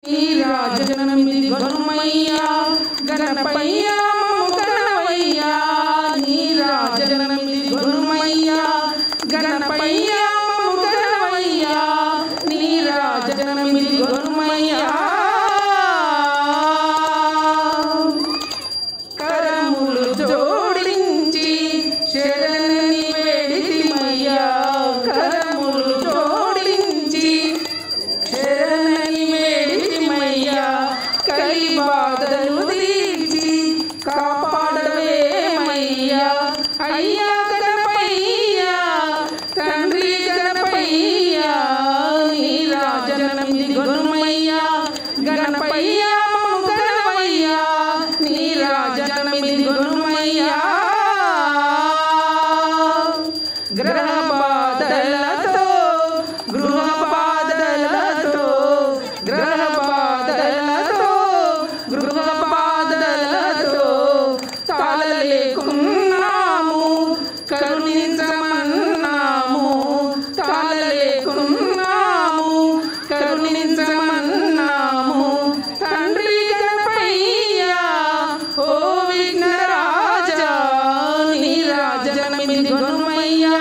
నీరాజనమిది గనుమయ్యా గణపయ్యా మమ్ము గణవయ్యా నీరాజనమిది గనుమయ్యా గణపయ్యా మమ్ము గణవయ్యా నీరాజనమిది గనుమయ్యా కరములు జోడించి శరణని వేడితిమయ్యా కరములు జోడించి శరణని వేడితిమయ్యా కలి బాధలు తీర్చి కాపాడవేమయ్యా అయ్యా గణపయ్యా తండ్రి గణపయ్యా నీరాజనమిది గనుమయ్యా గణపయ్యా మమ్ము గణవయ్యా నీరాజనమిది గనుమయ్యా గ్రహ బాధలతో గృహ బాధలతో గ్రహ బాధలతో గృహ బాధలతో తాళలేకున్నాము కరుణించమన్నాము తాళలేకున్నాము కరుణించమన్నాము తండ్రి గణపయ్యా ఓ విఘ్నరాజా నీరాజనమిది గనుమయ్యా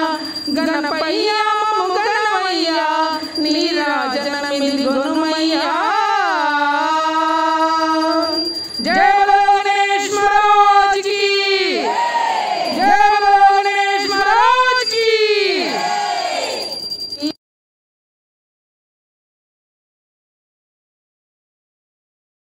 గణపయ్యా